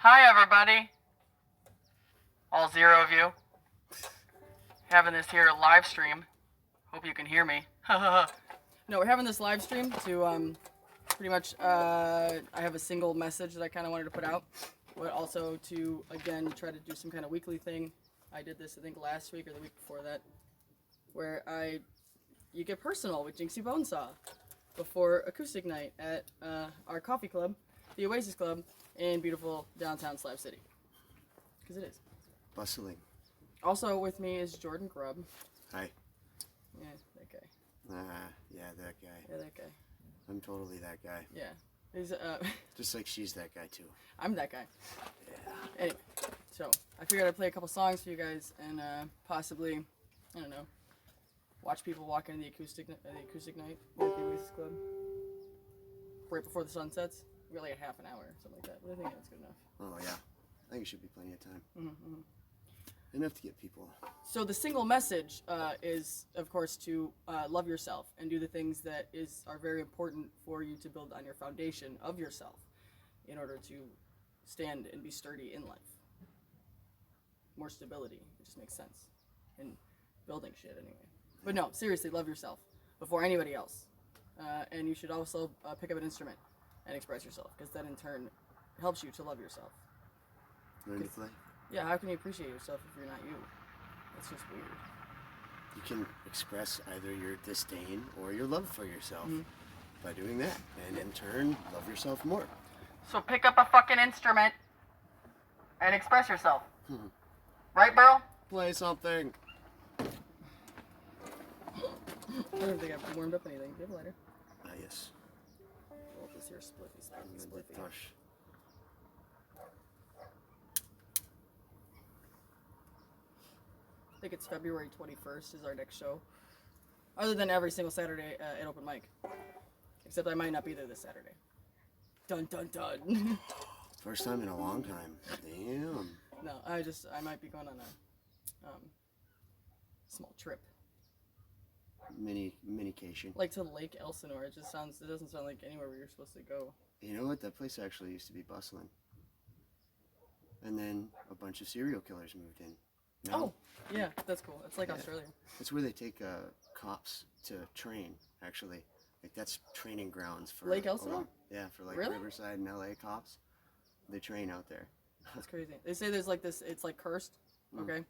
Hi, everybody. All 0 of you. Having this here live stream. Hope you can hear me. No, we're having this live stream to pretty much. I have a single message that I kind of wanted to put out, but also to again try to do some kind of weekly thing. I did this I think last week or the week before that, where you get personal with Jinxy Bonesaw before acoustic night at our coffee club, the Oasis Club, in beautiful downtown Slab City. Because it is. Bustling. Also with me is Jordan Grubb. Hi. Yeah, that guy. Yeah, that guy. Yeah, that guy. I'm totally that guy. Yeah. He's, Just like she's that guy too. I'm that guy. Yeah. Anyway, so I figured I'd play a couple songs for you guys and possibly, I don't know, watch people walk into the acoustic night at the Oasis Club right before the sun sets. We got like a half an hour or something like that, but I think that's good enough. Oh yeah. I think it should be plenty of time. Mm-hmm. Enough to get people. So the single message is, of course, to love yourself and do the things that are very important for you to build on your foundation of yourself in order to stand and be sturdy in life. More stability. It just makes sense in building shit anyway. But no, seriously, love yourself before anybody else. And you should also pick up an instrument and express yourself, because that in turn helps you to love yourself. Learn to play. Yeah, how can you appreciate yourself if you're not you? That's just weird. You can express either your disdain or your love for yourself by doing that, and in turn, love yourself more. So pick up a fucking instrument and express yourself. Right, Burl? Play something. I don't think I've warmed up anything. Do you have a lighter? Yes. Roll this here spliffy. Push. I think it's February 21st is our next show. Other than every single Saturday at open mic. Except I might not be there this Saturday. Dun dun dun. First time in a long time. Damn. No, I might be going on a small trip. Minication. Like to Lake Elsinore. It doesn't sound like anywhere where you're supposed to go. You know what? That place actually used to be bustling. And then a bunch of serial killers moved in. No? Oh, yeah, that's cool. It's like Australia. That's where they take cops to train, actually. Like, that's training grounds for... Lake Elsinore? Yeah, for like Really? Riverside and LA cops. They train out there. That's crazy. They say there's like this, it's like cursed, okay?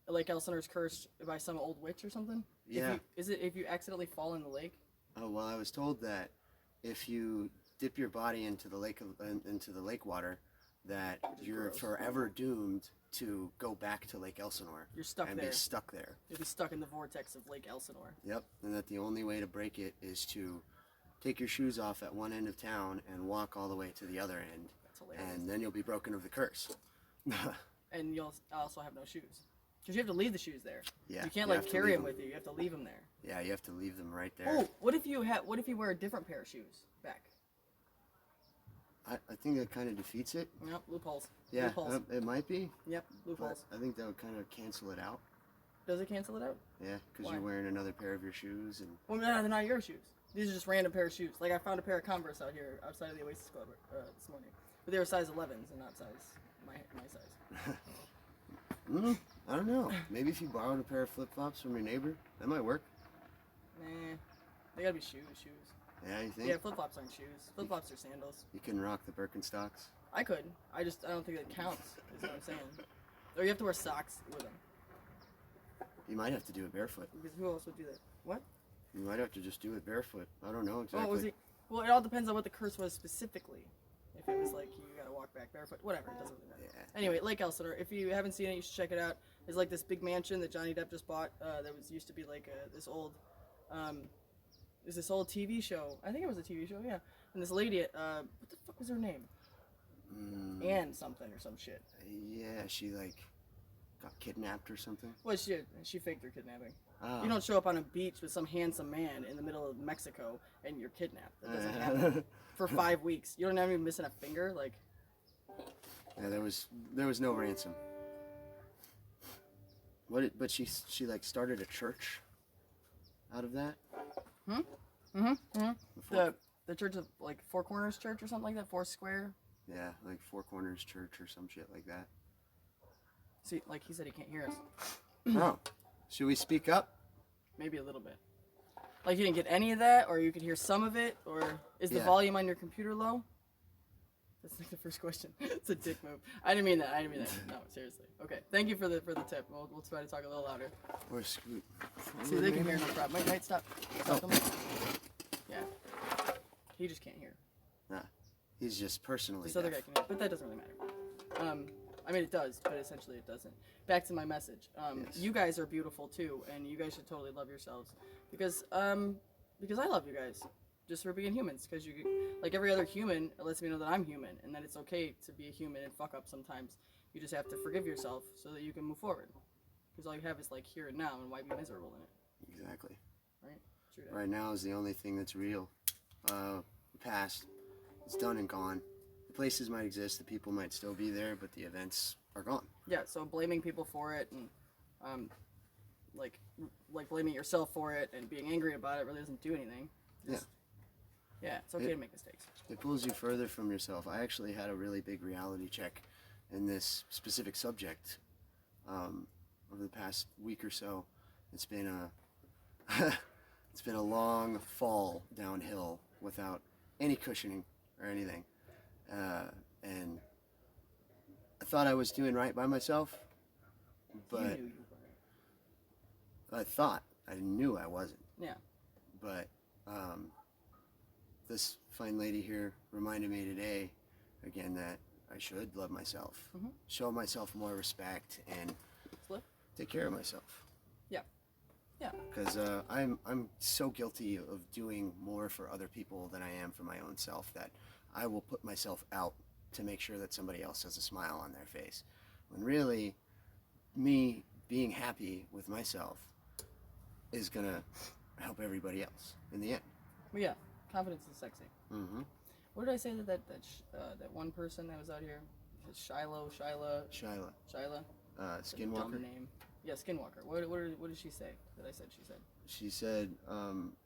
Lake Elsinore's cursed by some old witch or something? Yeah. If you accidentally fall in the lake? Oh, well, I was told that if you dip your body into the lake water, that you're gross. forever doomed to go back to Lake Elsinore. You're stuck and there. be stuck there. You'll be stuck in the vortex of Lake Elsinore. Yep, and that the only way to break it is to take your shoes off at one end of town and walk all the way to the other end. That's hilarious. And then you'll be broken of the curse. And you'll also have no shoes. Because you have to leave the shoes there. Yeah, you can't you like have to carry leave them them. with you. You have to leave them there. Yeah, you have to leave them right there. Oh, what if you wear a different pair of shoes back? I think that kind of defeats it. Yep, loopholes. Yeah, Loopholes. it might be. Yep, But loopholes. I think that would kind of cancel it out. Does it cancel it out? Yeah, because Why? you're wearing another pair of your shoes. And Well, no, they're not your shoes. These are just random pair of shoes. Like I found a pair of Converse out here outside of the Oasis Club this morning, but they were size 11s and not size my size. I don't know. Maybe if you borrowed a pair of flip-flops from your neighbor, that might work. Nah, they gotta be shoes. Yeah, you think? Yeah, flip-flops aren't shoes. Flip-flops are sandals. You can rock the Birkenstocks. I could. I don't think that counts. Is what I'm saying. Or you have to wear socks with them. You might have to do it barefoot. Because who else would do that? What? You might have to just do it barefoot. I don't know exactly. Oh, was it? Well, it all depends on what the curse was specifically. If it was like you gotta walk back barefoot, whatever, it doesn't really matter. Yeah. Anyway, Lake Elsinore. If you haven't seen it, you should check it out. It's like this big mansion that Johnny Depp just bought. That used to be like this old TV show. I think it was a TV show, yeah. And this lady, what the fuck was her name? Anne something or some shit. Yeah, she like got kidnapped or something. Well, she faked her kidnapping. Oh. You don't show up on a beach with some handsome man in the middle of Mexico and you're kidnapped. That doesn't happen. For 5 weeks. You don't have even missing a finger, like. Yeah, there was no ransom. But she like started a church out of that. The Church of like Four Corners Church or something like that. Four Square. Yeah, like Four Corners Church or some shit like that. See, like he said, he can't hear us. Oh, should we speak up? Maybe a little bit. Like you didn't get any of that, or you could hear some of it, or is the Yeah. volume on your computer low? That's like the first question. It's a dick move. I didn't mean that. No, seriously. Okay, thank you for the tip. We'll try to talk a little louder. Or scoot. See, they can hear no problem. Might stop. Stop them. Yeah. He just can't hear. Nah, he's just personally This other deaf. guy can hear, but that doesn't really matter. I mean, it does, but essentially it doesn't. Back to my message. Yes. You guys are beautiful too, and you guys should totally love yourselves because I love you guys just for being humans. Because you, like every other human, it lets me know that I'm human and that it's okay to be a human and fuck up sometimes. You just have to forgive yourself so that you can move forward. Because all you have is like here and now, and why be miserable in it? Exactly. Right? True that. Right now is the only thing that's real. The past, it's done and gone. The places might exist, the people might still be there, but the events are gone. Yeah, so blaming people for it and like blaming yourself for it and being angry about it really doesn't do anything. Yeah, it's okay to make mistakes. It pulls you further from yourself. I actually had a really big reality check in this specific subject over the past week or so. It's been a it's been a long fall downhill without any cushioning or anything, and I thought I was doing right by myself, but You knew you weren't. I knew I wasn't. Yeah. But this fine lady here reminded me today, again, that I should love myself, show myself more respect, and Slip? take care of myself. Yeah. Yeah. Because I'm so guilty of doing more for other people than I am for my own self that I will put myself out to make sure that somebody else has a smile on their face. When really, me being happy with myself is gonna help everybody else in the end. But yeah, confidence is sexy. Mm-hmm. What did I say that one person that was out here? Shyla. Shyla, That's a dumb Skinwalker. name. Yeah, Skinwalker. What did she say that I said she said? She said,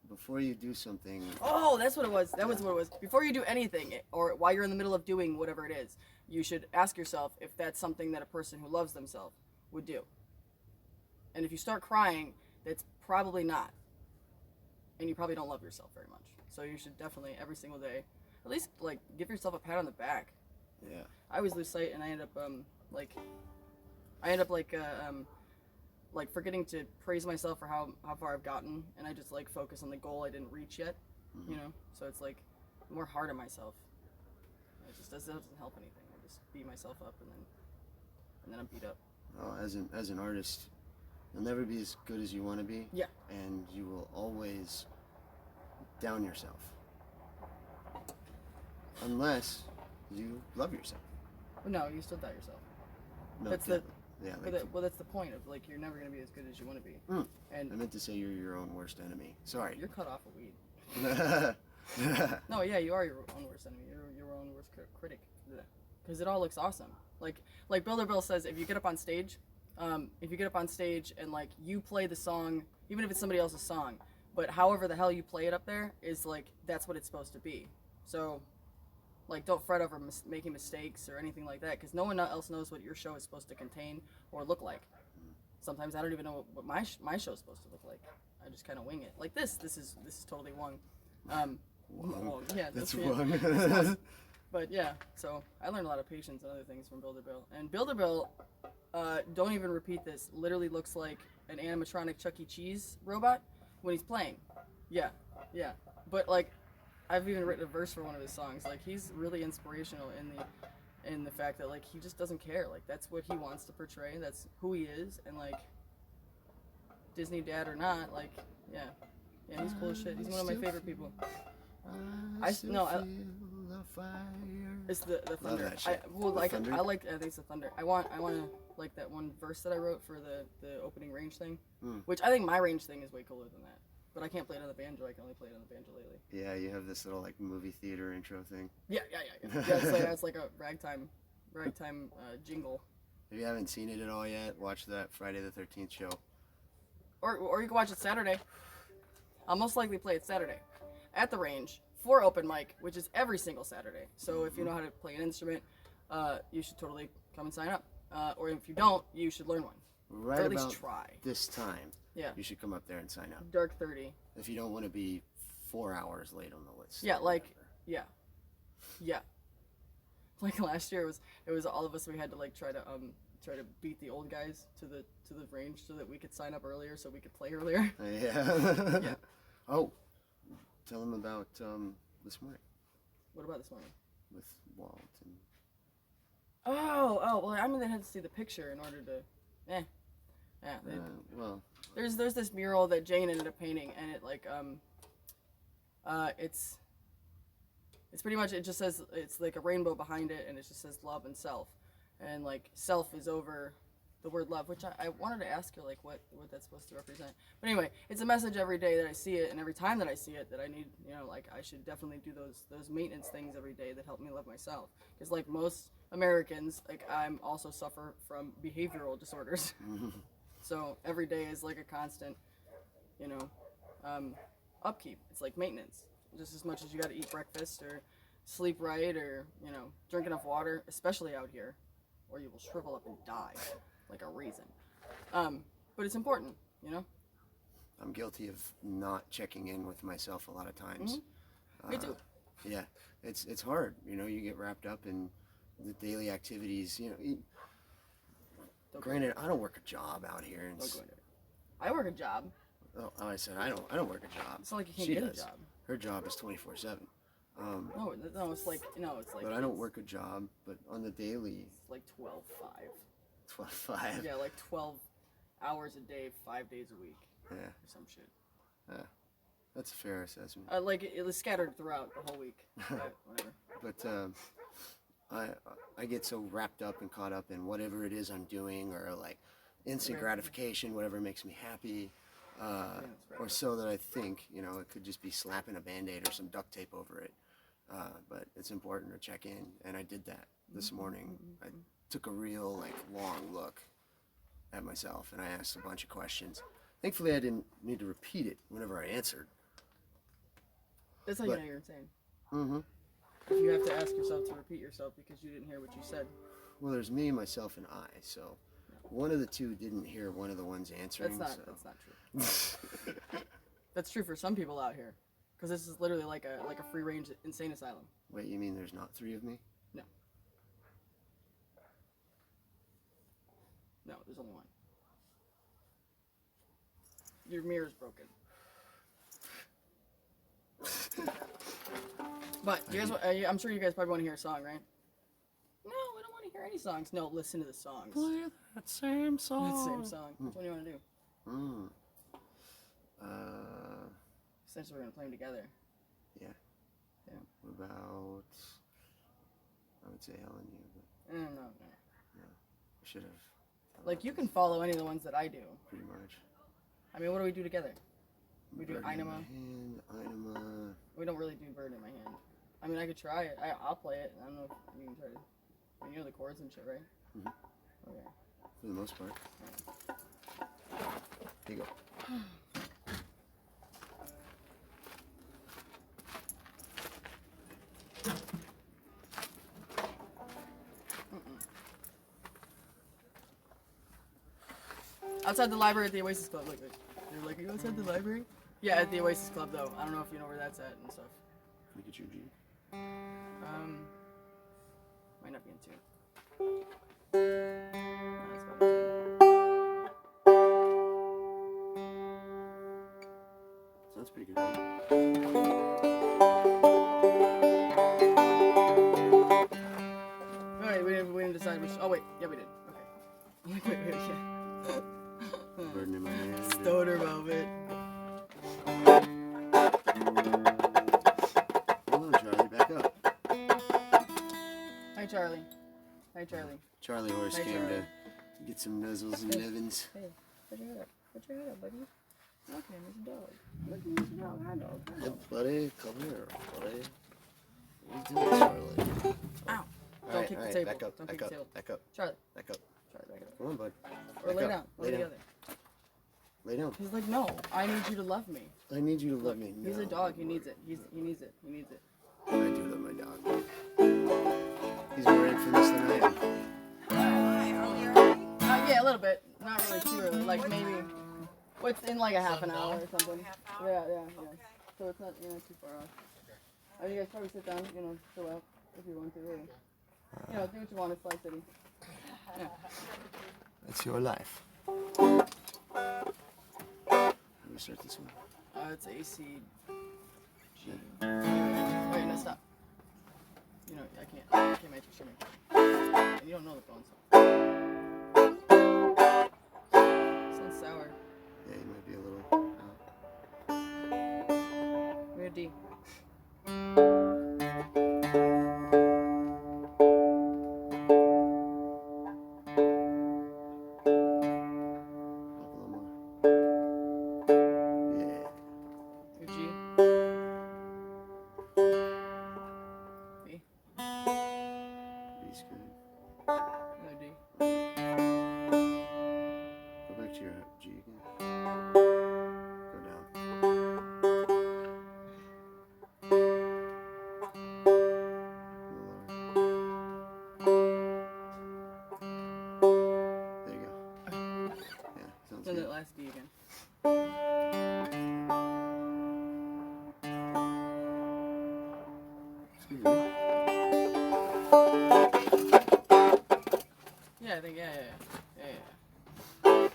before you do something, Oh, that's what it was. That was what it was. Before you do anything, or while you're in the middle of doing whatever it is, you should ask yourself if that's something that a person who loves themselves would do. And if you start crying, that's probably not. And you probably don't love yourself very much. So you should definitely, every single day, at least like give yourself a pat on the back. yeah, I always lose sight, and I end up forgetting to praise myself for how far I've gotten, and I just like focus on the goal I didn't reach yet, you know. So it's like I'm more hard on myself. It just doesn't help anything. I just beat myself up, and then I'm beat up. well, as an artist, you'll never be as good as you want to be. Yeah. And you will always down yourself. Unless you love yourself. Well, no, you still doubt yourself. No, That's yeah, the- yeah. Well, that's the point of like you're never gonna be as good as you want to be. Mm. And I meant to say you're your own worst enemy. Sorry. you're cut off of weed. No, yeah, you are your own worst enemy. You're your own worst critic. Because it all looks awesome. Like Builder Bill says, if you get up on stage, and like you play the song, even if it's somebody else's song, but however the hell you play it up there is like that's what it's supposed to be. So, like, don't fret over making mistakes or anything like that, because no one else knows what your show is supposed to contain or look like. Sometimes I don't even know what my show is supposed to look like. I just kind of wing it. Like this is totally wung. Well, yeah, That's it. wrong. But yeah, so I learned a lot of patience and other things from Builder Bill. And Builder Bill, don't even repeat this, literally looks like an animatronic Chuck E. Cheese robot when he's playing. Yeah. But like, I've even written a verse for one of his songs. Like, he's really inspirational in the fact that like he just doesn't care. Like, that's what he wants to portray. That's who he is. And like, Disney dad or not, like, yeah, he's cool as shit. He's one of my favorite people. It's the thunder. that shit. I think Thunder? it's the thunder. I want to like that one verse that I wrote for the opening range thing, Hmm. which I think my range thing is way cooler than that. But I can't play it on the banjo. I can only play it on the banjo lately. Yeah, you have this little like movie theater intro thing. Yeah. It's like a ragtime jingle. If you haven't seen it at all yet, watch that Friday the 13th show. Or you can watch it Saturday. I'll most likely play it Saturday at the range for open mic, which is every single Saturday. So if you know how to play an instrument, you should totally come and sign up. Or if you don't, you should learn one. Right or at least about try. this time, Yeah. you should come up there and sign up. Dark 30. If you don't want to be 4 hours late on the list. Yeah, like, yeah. Yeah. Like last year, it was all of us. We had to like try to beat the old guys to the range so that we could sign up earlier, so we could play earlier. Yeah. Yeah. Oh, tell them about this morning What about this morning? with Walt and. Oh, well, I mean, they had to see the picture in order to, yeah. Well. There's this mural that Jane ended up painting, and it like it's pretty much, it just says, it's like a rainbow behind it, and it just says love and self, and like self is over the word love, which I wanted to ask you like what that's supposed to represent. But anyway, it's a message every day that I see it, and every time that I see it, that I need, like I should definitely do those maintenance things every day that help me love myself. Because like most Americans, like I'm also suffer from behavioral disorders. So every day is like a constant, upkeep. It's like maintenance, just as much as you got to eat breakfast or sleep right or drink enough water, especially out here, or you will shrivel up and die like a raisin. But it's important, I'm guilty of not checking in with myself a lot of times. Me too. Yeah, it's hard. You get wrapped up in the daily activities. Granted, I don't work a job out here. And Don't go into it. I work a job. Oh, I said I don't work a job. It's not like you can't She get does. a job. Her job is 24/7. No, it's like But I don't work a job. But on the daily, It's like 12/5. 12/5. Yeah, like 12 hours a day, 5 days a week, Yeah, or some shit. that's a fair assessment. Like it was scattered throughout the whole week. Whatever. But I get so wrapped up and caught up in whatever it is I'm doing, or like instant gratification, whatever makes me happy, or so that I think, it could just be slapping a Band-Aid or some duct tape over it. But it's important to check in, and I did that this morning. I took a real long look at myself, and I asked a bunch of questions. Thankfully, I didn't need to repeat it whenever I answered. That's how you know you're insane. Mm-hmm. If you have to ask yourself to repeat yourself because you didn't hear what you said. Well, there's me, myself, and I. So one of the two didn't hear one of the ones answering. That's not true. That's true for some people out here, because this is literally like a free range insane asylum. Wait, you mean there's not three of me? No, there's only one. Your mirror's broken. But you guys, I'm sure you guys probably want to hear a song, right? No, I don't want to hear any songs. No, listen to the songs. Play that same song. That same song. Which one do you want to do? Essentially, we're gonna play them together. Yeah. Yeah. What about? I would say Helen, you, but No. I should have. Like, you can follow any of the ones that I do. Pretty much. I mean, what do we do together? We do Bird in Inema. my hand, Inema. We don't really do Bird in My Hand. I mean, I could try it. I'll play it. I don't know if you can try to. You know the chords and shit, right? Mm-hmm. Okay. For the most part. Here you go. Outside the library at the Oasis Club. Look. They're like, are you outside the library? Yeah, at the Oasis Club, though. I don't know if you know where that's at and stuff. Look at you, G. Might not be in tune. No, it's probably in tune. Sounds pretty good. Alright, we didn't decide which. Oh, wait. Yeah, we did. Okay. Wait, yeah. Burden in my hand. Stoner moment. Hold on, Charlie. Back up. Hi, Charlie. Hi, Charlie. Charlie Horse Hi, came Charlie. to get some nuzzles and nivens. Hey, put your head up. Put your head up, buddy. Okay, Mr. Dog. Look at Mr. Dog. Hi, dog. Hi, Hey, dog. buddy, come here, buddy. What are you doing, Charlie? Ow. Don't kick the table. Back up, Don't back kick up, the table. back up, Charlie. back up. Charlie, back it up. Come on, bud. Or Back lay up. down. Lay Lay down. together. Lay down. He's like, no, I need you to love me. I need you to love me. He's No, a dog. He needs it. He needs it. He needs it. I do love my dog. He's more infamous than I am. Yeah, a little bit. Not really too early. Like maybe, what's in like a half an hour or something. Yeah. So it's not, too far off. You guys probably sit down, chill out if you want to. Or, do what you want. It's Fly City. Yeah. That's your life. How do we start this one? It's A, C, G. Wait, no, stop. I can't make you shimmy. And you don't know the phone song. Sounds sour. Yeah, you might be a little We're a D. Then that last D again. Yeah, I think, yeah. That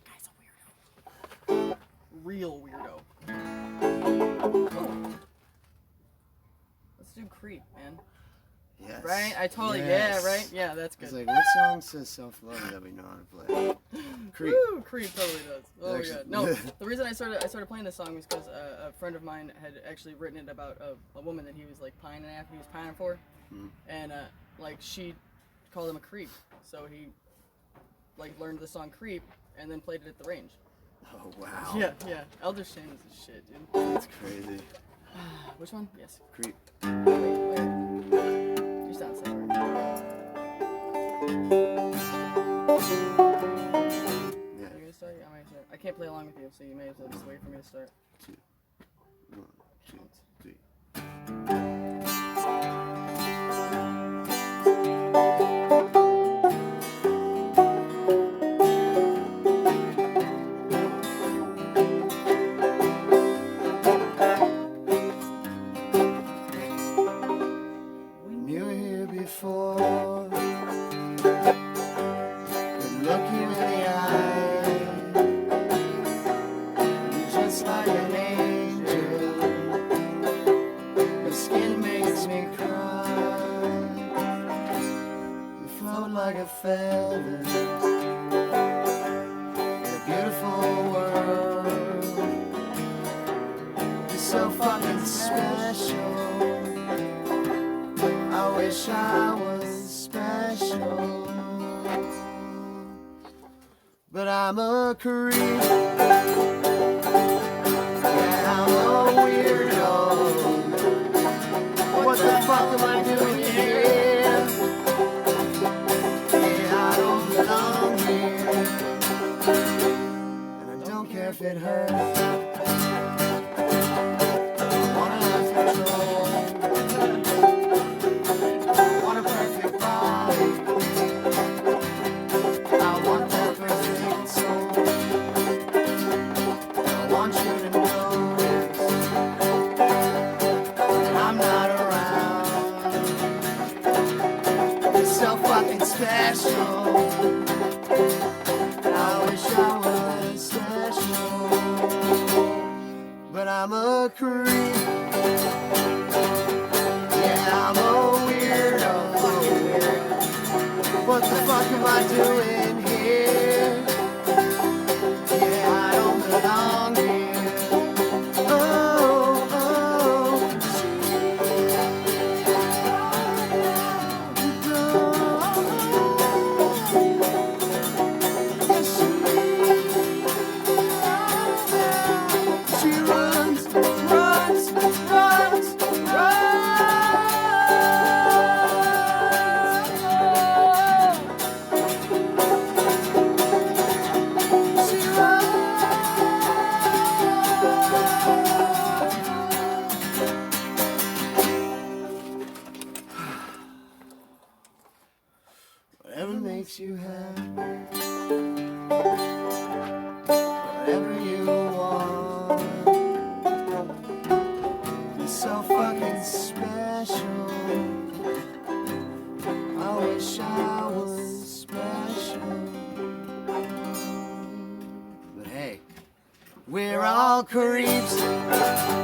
guy's a weirdo. Real weirdo. Oh. Let's do Creep, man. Yes. Right? I totally, yes. Yeah, right? Yeah, that's good. It's like, what song says self-love that we know how to play? Creep. Woo, Creep totally does. Oh Actually, my god. No, the reason I started playing this song was because a friend of mine had actually written it about a woman that he was like pining after, he was pining for. And like she called him a creep. So he like learned the song Creep and then played it at the range. Oh wow. Yeah. Elder Shames is shit, dude. That's crazy. Which one? Yes. Creep. Wait. You sound sour. Yeah. You gonna start? I might start. I can't play along with you, so you may as well just wait for me to start. 2, 1, 2, 3. Before, could look you in the eye, you're just like an angel, your skin makes me cry, you float like a feather in a beautiful world, you're so fucking special. I wish I was special, but I'm a creep. Yeah, I'm a weirdo. What the fuck am I doing here? Yeah, I don't belong here, and I don't care if it hurts. I wanna have control. Special, I wish I was special, but I'm a creep. Yeah, I'm a weirdo. What the fuck am I doing here? Yeah, I don't belong here. Runs makes you happy. Whatever you want. You're so fucking special. I wish I was special. But hey, we're all creeps. Yeah,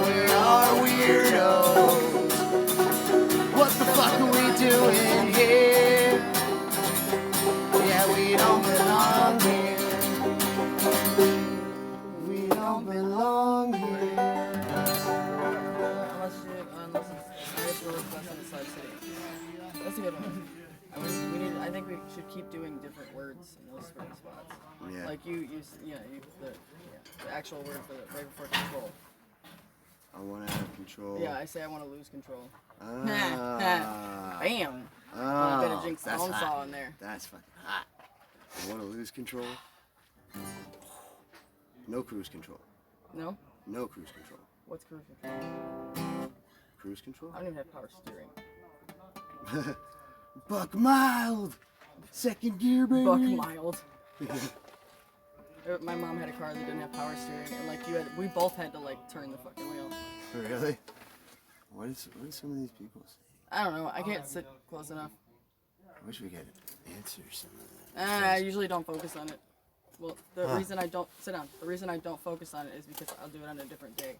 we're all weirdos. What the fuck are we doing here? Yeah, we don't belong here. We don't belong here. That's a good one. I think we should keep doing different words in those certain spots. Yeah. Like the actual word for the right before control. I want to have control. Yeah, I say I want to lose control. Ah. Bam! Oh, A bit of Jinxy that's Bonesaw hot. in there. That's fucking hot. I want to lose control. No cruise control. No? No cruise control. What's cruise control? Cruise control? I don't even have power steering. Buck mild. Second gear, baby. Buck mild. My mom had a car that didn't have power steering, and like we both had to like turn the fucking wheel. Really? What is some of these people say? I don't know. I can't sit close enough. I wish we could answer some of that. I usually don't focus on it. Well, the reason I don't sit down. The reason I don't focus on it is because I'll do it on a different day.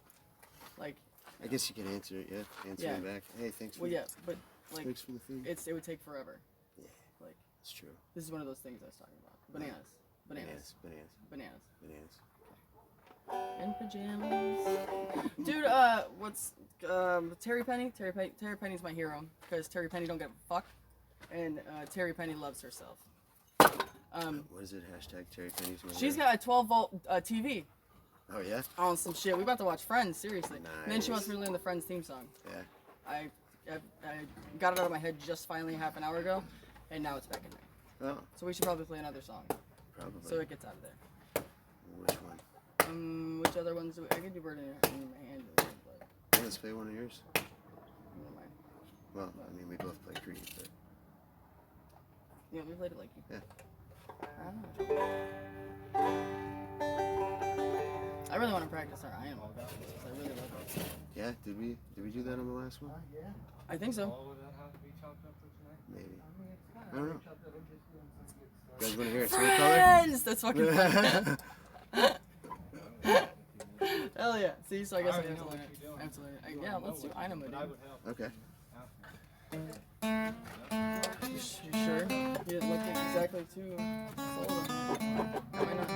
Like. I guess you could answer it, yeah. Answer Yeah. it back. Hey, thanks for Well, yeah, but like thanks for the thing. it would take forever. Yeah, Like it's true. this is one of those things I was talking about. Bananas. Bananas. In pajamas. Dude, what's Terry Penny? Terry Penny's my hero because Terry Penny don't give a fuck, and Terry Penny loves herself. What is it? Hashtag Terry Penny's my She's hero? got a 12-volt TV Oh yeah? on some shit. We about to watch Friends, seriously. And then she Nice. wants me to learn the Friends theme song. Yeah. I got it out of my head just finally half an hour ago, and now it's back in there. Oh, So we should probably play another song, probably. so it gets out of there. Which one? Which other ones do I could do Bird in my hand, but Yeah, let's play one of yours. never mind. Well, I mean, we both play Creed, but Yeah, we played it like you. Yeah. I don't know. I really want to practice our Iron Wall because I really love it. yeah, did we do that on the last one? I think so. Maybe. I don't know. You guys want to hear it? Soul color? Friends! That's fucking fun. Hell yeah. See, so I guess I have to learn it. I have to learn it. Yeah, let's do Inama, dude. Okay. You sure? You didn't look exactly too sold on it. Why not?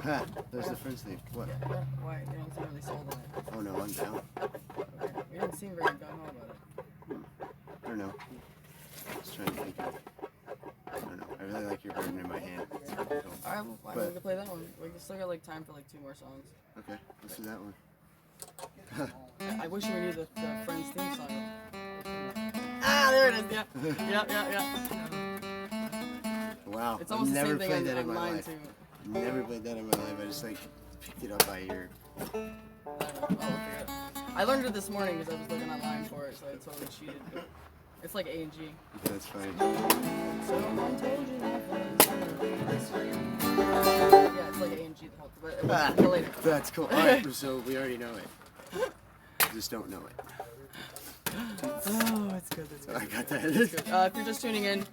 Ha! There's the Friends theme. What? Yeah, why? You don't seem really sold on it. Oh no, I'm down. Okay. You didn't seem very gung-ho about it. I don't know. Just trying to think of. I don't know. I really like your burden in my hand. It's pretty cool. Alright, well, why don't we play that one? We still got like time for like 2 more songs. Okay, let's do that one. I wish we knew the Friends theme song. Ah, there it is. Yeah. Yeah. Wow. It's almost I've the never same thing played that on in my mine life. too. Never played that in my life. I just like picked it up by ear. I don't know. I'll look it up. I learned it this morning because I was looking online for it, so I totally cheated. But it's like A and G. That's funny. So I told you that yeah, it's like A and G the whole time. But later. That's cool. Alright, so we already know it. Just don't know it. Oh, it's good. It's good. I got that. If you're just tuning in,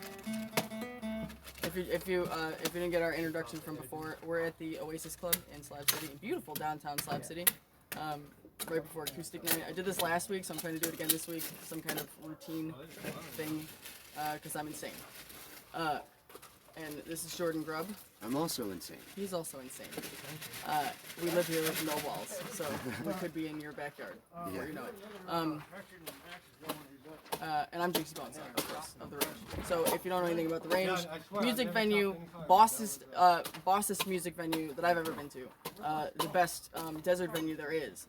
if you didn't get our introduction from before, we're at the Oasis Club in Slab City, beautiful downtown Slab City. Right before acoustic night. I did this last week, so I'm trying to do it again this week. Some kind of routine thing, because I'm insane. And this is Jordan Grubb. I'm also insane. He's also insane. We live here with no walls, so we could be in your backyard before you know it. And I'm Jinxy Bonesaw, of course, of the Range. So if you don't know anything about the Range, music venue, bossest music venue that I've ever been to. The best desert venue there is.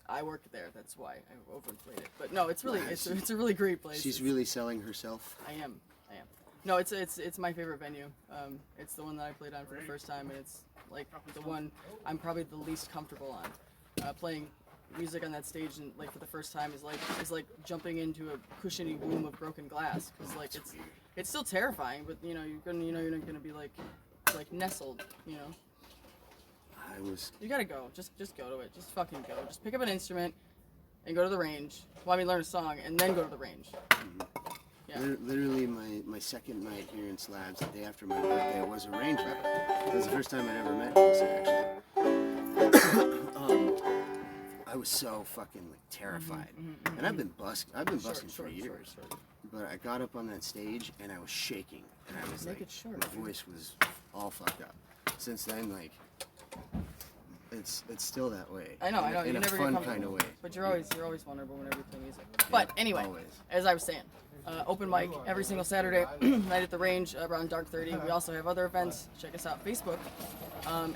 I work there, that's why I overinflate it. But no, it's really it's a really great place. She's really selling herself. I am. No, it's my favorite venue. It's the one that I played on for the first time, and it's like the one I'm probably the least comfortable on. Playing music on that stage and like for the first time is like jumping into a cushiony womb of broken glass because like it's still terrifying, but you know you're not gonna be like nestled, you know. You gotta go. Just go to it. Just fucking go. Just pick up an instrument and go to the range. Well, I mean, learn a song and then go to the range. Yeah. Literally, my second night here in Slabs, the day after my birthday, was a range battle. It was the first time I'd ever met Jinxy, actually. I was so fucking like terrified, and I've been busking for years. But I got up on that stage and I was shaking, and I was like, my voice was all fucked up. Since then, like, it's still that way. I know. In You a never fun get kind of way. But you're always vulnerable whenever you play music. But anyway, as I was saying, open mic every single Saturday night at the range around dark 30. We also have other events. Check us out Facebook,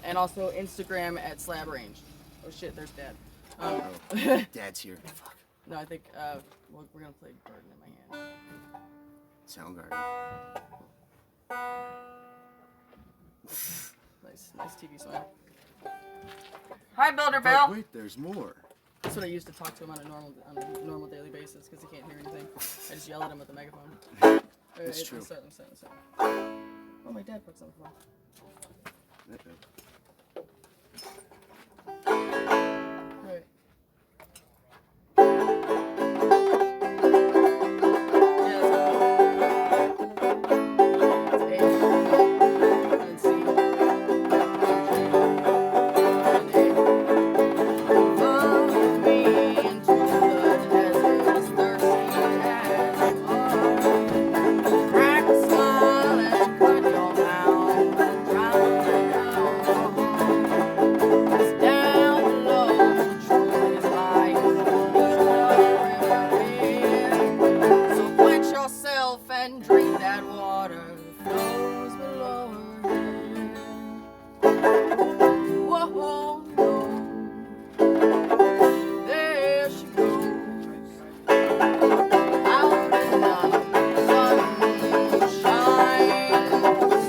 and also Instagram at Slab Range. Oh shit, there's Dad. Dad's here. Fuck. No, I think we're gonna play Garden in My Hand. Soundgarden. Nice TV song. Hi, Builder Bill. Wait, there's more. That's what I used to talk to him on a normal daily basis because he can't hear anything. I just yell at him with the megaphone. That's true. Let's start. Oh, my dad puts on the phone. Right. And drink that water that flows below her head. Whoa, there she goes, out in the sunshine, sun is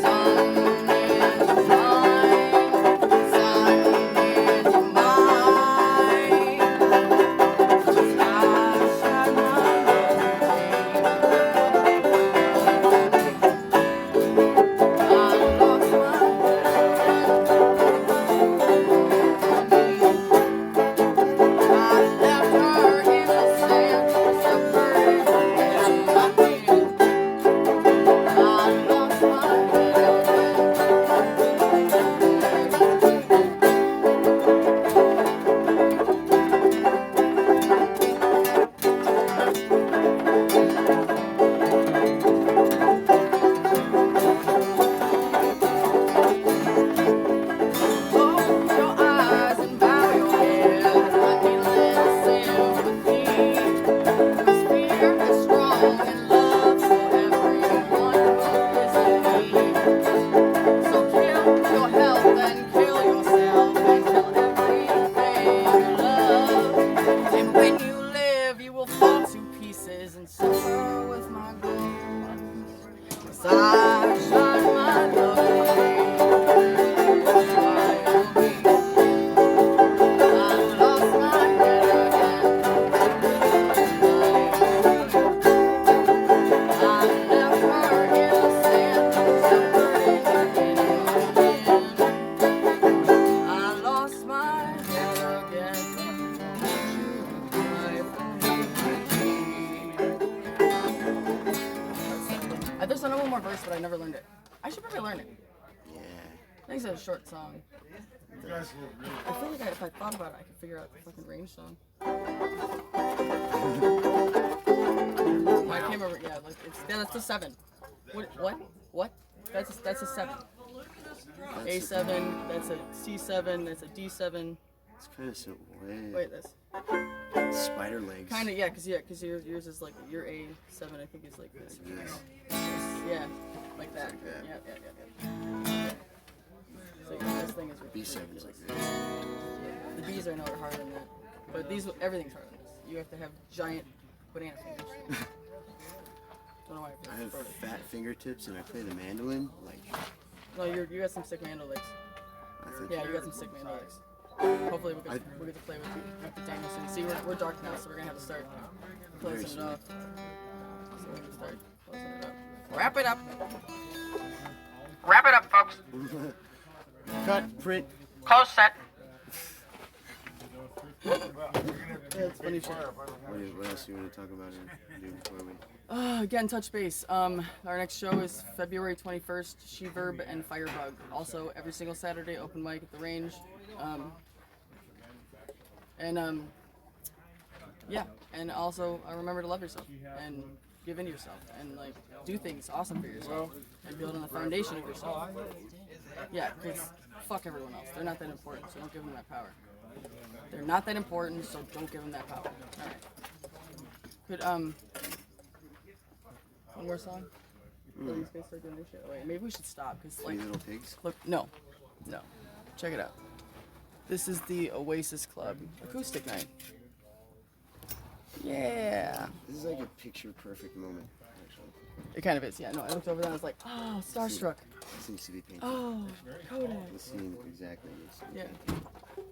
mine, sun is mine. I shine my There's one more verse, but I never learned it. I should probably learn it. Yeah. I think it's a short song. I feel like if I thought about it, I could figure out the fucking range song. I can't remember. Yeah, like that's a 7. What? That's a 7. A7. That's a C7. That's a D7. It's kind of simple. Wait, this. Spider legs. Kind of, yeah, because yours is like your A7. I think is like this. Yeah, like that. Yeah. So this thing is B7 is like this. The B's I know are harder than that, but everything's harder than this. You have to have giant banana fingers. Don't know why I have fat fingertips and I play the mandolin like. No, you got some sick mandol licks. Yeah, you got some sick mandol licks. Hopefully we get to play with the Daniel soon. See, we're dark now, so we're gonna have to start closing it off. So we're gonna start closing it up. Wrap it up. Wrap it up, folks. Cut, print. Close set. Yeah, it's funny shit. What else do you want to talk about and do before we? Again, touch base. Our next show is February 21st, She-Verb and Firebug. Also, every single Saturday, open mic at the range. Yeah, and also remember to love yourself and give in to yourself and like do things awesome for yourself and build on the foundation of yourself. Yeah, because fuck everyone else. They're not that important, so don't give them that power. They're not that important, so don't give them that power. All right. Could one more song? Please start doing this shit. Wait, maybe we should stop because like. Three Little Pigs. Look, no. Check it out. This is the Oasis Club acoustic night. Yeah. This is like a picture perfect moment, actually. It kind of is, yeah. No, I looked over there and I was like, oh, starstruck. This needs to be painted. Oh, Kodak. The scene exactly needs to be Yeah. painted.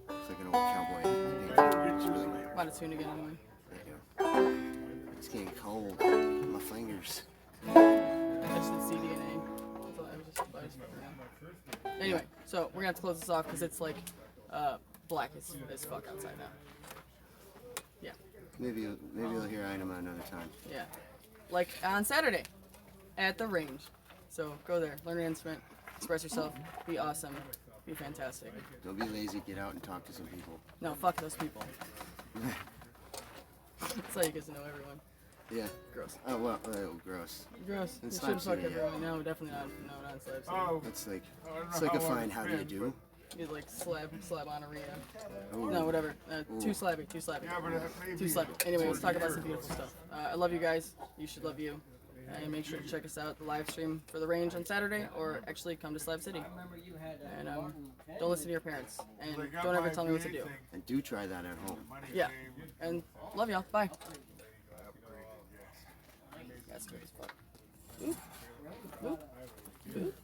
It's like an old cowboy painting. It's really nice. I'm out of tune again anyway. There you go. It's getting cold. My fingers. I touched the CD and A. I was just fucking around. Anyway, so we're gonna have to close this off because it's like black as fuck outside now. Yeah. Maybe you'll hear Item another time. Yeah. Like on Saturday at the range. So go there, learn an instrument, express yourself, be awesome, be fantastic. Don't be lazy. Get out and talk to some people. No, fuck those people. That's how you get to know everyone. Yeah. Gross. Oh well. Gross. Gross. You It's should not fuck city, yeah. everyone. No, definitely not. No, not in Slab City. Oh, It's like a fine. How do you do? He's like slab on arena. Ooh. No, whatever. Too slabby. yeah, but maybe Too slabby. Anyway, let's talk about some beautiful stuff. I love you guys. You should love you. And make sure to check us out the live stream for the range on Saturday, or actually come to Slab City. And don't listen to your parents, and don't ever tell me what to do. And do try that at home. Yeah. And love y'all. Bye. That's good as fuck. Oop. Oop. Oop.